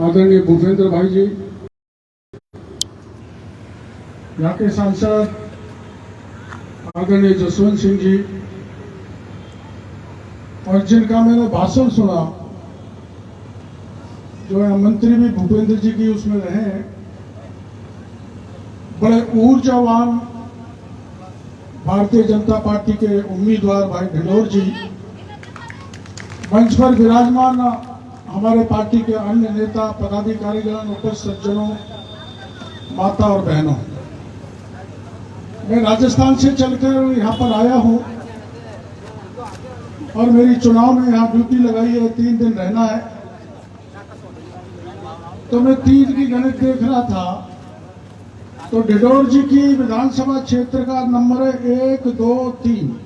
आदरणीय भूपेंद्र भाई जी, यहाँ के सांसद आदरणीय जसवंत सिंह जी, और जिनका मैंने भाषण सुना, जो है मंत्री भी भूपेंद्र जी की उसमें रहे, बड़े ऊर्जावान भारतीय जनता पार्टी के उम्मीदवार भाई ढिंडोर जी, मंच पर विराजमान हमारे पार्टी के अन्य नेता पदाधिकारीगण, उपस्थित सज्जनों, माता और बहनों, मैं राजस्थान से चलकर यहाँ पर आया हूँ और मेरी चुनाव में यहाँ ड्यूटी लगाई है, 3 दिन रहना है। तो मैं 3 की गणित देख रहा था, तो ढिंडोर जी की विधानसभा क्षेत्र का नंबर है 1, 2, 3।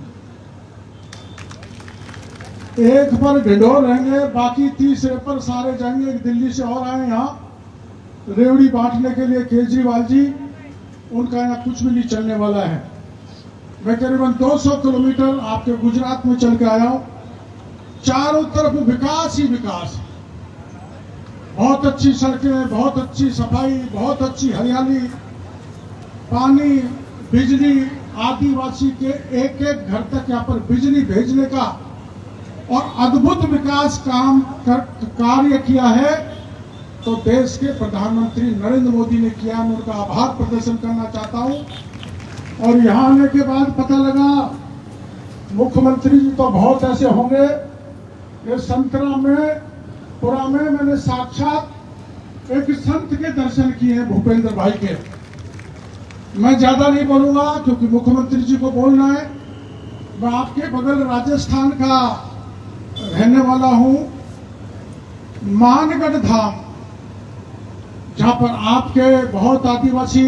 1 पर ढिंडोर रहेंगे, बाकी तीसरे पर सारे जाएंगे। दिल्ली से और आए यहाँ रेवड़ी बांटने के लिए केजरीवाल जी, उनका यहाँ कुछ भी नहीं चलने वाला है। मैं करीबन 200 किलोमीटर आपके गुजरात में चल के आया हूं। चारों तरफ विकास ही विकास, बहुत अच्छी सड़कें, बहुत अच्छी सफाई, बहुत अच्छी हरियाली, पानी, बिजली, आदिवासी के एक एक घर तक यहाँ पर बिजली भेजने का और अद्भुत विकास कार्य किया है। तो देश के प्रधानमंत्री नरेंद्र मोदी ने किया, मैं उनका आभार प्रदर्शन करना चाहता हूं। और यहां आने के बाद पता लगा मुख्यमंत्री जी तो बहुत ऐसे होंगे, ये संतरा में पुरा में मैंने साक्षात एक संत के दर्शन किए हैं, भूपेंद्र भाई के। मैं ज्यादा नहीं बोलूंगा क्योंकि मुख्यमंत्री जी को बोलना है। मैं आपके बगल राजस्थान का रहने वाला हूं, मानगढ़ धाम, जहां पर आपके बहुत आदिवासी,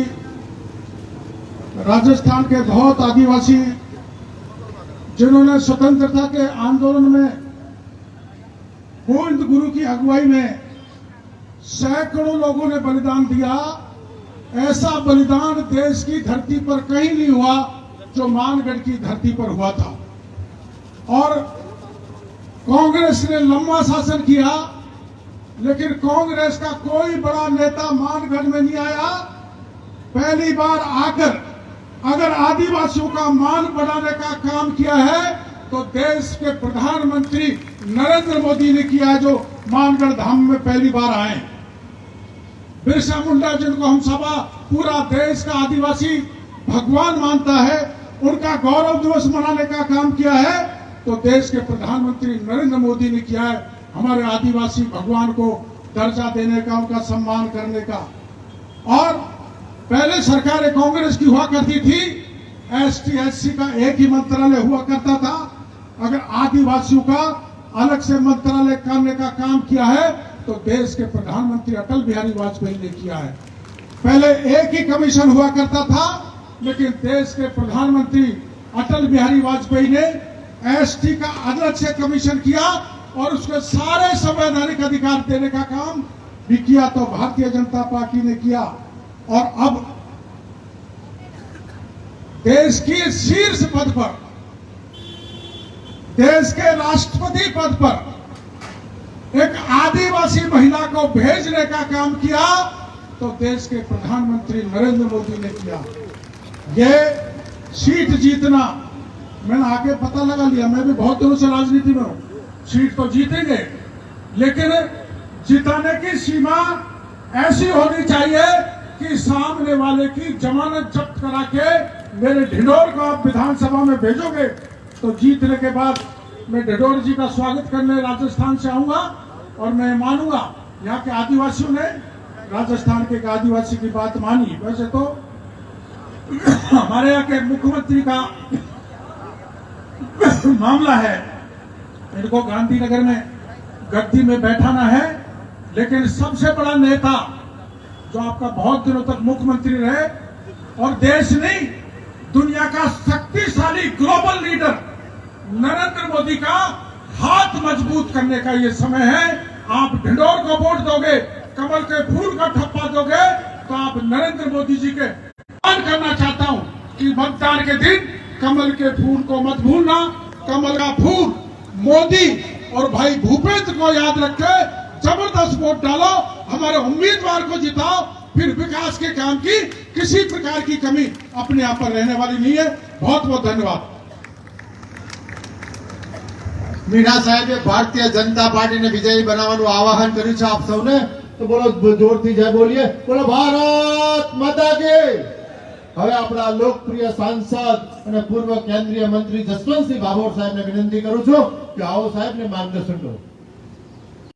राजस्थान के बहुत आदिवासी, जिन्होंने स्वतंत्रता के आंदोलन में गोविंद गुरु की अगुवाई में सैकड़ों लोगों ने बलिदान दिया। ऐसा बलिदान देश की धरती पर कहीं नहीं हुआ जो मानगढ़ की धरती पर हुआ था। और कांग्रेस ने लंबा शासन किया, लेकिन कांग्रेस का कोई बड़ा नेता मानगढ़ में नहीं आया। पहली बार आकर अगर आदिवासियों का मान बढ़ाने का काम किया है तो देश के प्रधानमंत्री नरेंद्र मोदी ने किया, जो मानगढ़ धाम में पहली बार आए। बिरसा मुंडा, जिनको हम सब पूरा देश का आदिवासी भगवान मानता है, उनका गौरव दिवस मनाने का काम किया है तो देश के प्रधानमंत्री नरेंद्र मोदी ने किया है। हमारे आदिवासी भगवान को दर्जा देने का, उनका सम्मान करने का। और पहले सरकारें कांग्रेस की हुआ करती थी, एसटी एससी का एक ही मंत्रालय हुआ करता था। अगर आदिवासियों का अलग से मंत्रालय करने का काम किया है तो देश के प्रधानमंत्री अटल बिहारी वाजपेयी ने किया है। पहले एक ही कमीशन हुआ करता था, लेकिन देश के प्रधानमंत्री अटल बिहारी वाजपेयी ने एसटी का अलग से कमीशन किया और उसके सारे संवैधानिक अधिकार देने का काम भी किया, तो भारतीय जनता पार्टी ने किया। और अब देश की शीर्ष पद पर, देश के राष्ट्रपति पद पर एक आदिवासी महिला को भेजने का काम किया तो देश के प्रधानमंत्री नरेंद्र मोदी ने किया। ये सीट जीतना मैंने आगे पता लगा लिया, मैं भी बहुत दिनों से राजनीति में हूं। सीट तो जीतेंगे, लेकिन जिताने की सीमा ऐसी होनी चाहिए कि सामने वाले की जमानत जब्त करा के मेरे ढिंडोर को आप विधानसभा में भेजोगे तो जीतने के बाद मैं ढिंडोर जी का स्वागत करने राजस्थान से आऊंगा। और मैं मानूंगा यहाँ के आदिवासियों ने राजस्थान के आदिवासी की बात मानी। वैसे तो हमारे यहाँ के मुख्यमंत्री का मामला है, इनको गांधीनगर में गद्दी में बैठाना है, लेकिन सबसे बड़ा नेता जो आपका बहुत दिनों तक मुख्यमंत्री रहे और देश नहीं दुनिया का शक्तिशाली ग्लोबल लीडर नरेंद्र मोदी का हाथ मजबूत करने का ये समय है। आप ढिंडोर को वोट दोगे, कमल के फूल का ठप्पा दोगे तो आप नरेंद्र मोदी जी के आह्वान करना चाहता हूं कि मतदान के दिन कमल के फूल को मत भूलना। कमल का फूल मोदी और भाई भूपेंद्र को याद रखे, जबरदस्त वोट डालो। हमारे उम्मीदवार को जिताओ, फिर विकास के काम की किसी प्रकार की कमी अपने आप पर रहने वाली नहीं है। बहुत बहुत धन्यवाद। मीणा साहेबे भारतीय जनता पार्टी ने विजयी बनावવાનું આવાહન કર્યું છે આપ સૌને, તો બોલો જોરથી જય બોલીએ, બોલો ભારત માતા કી। હવે આપણા લોકપ્રિય સાંસદ અને પૂર્વ કેન્દ્રીય મંત્રી જસવંતસિંહ ભાભોર સાહેબને વિનંતી કરું છું કે આવો સાહેબને માર્ગદર્શન કરો।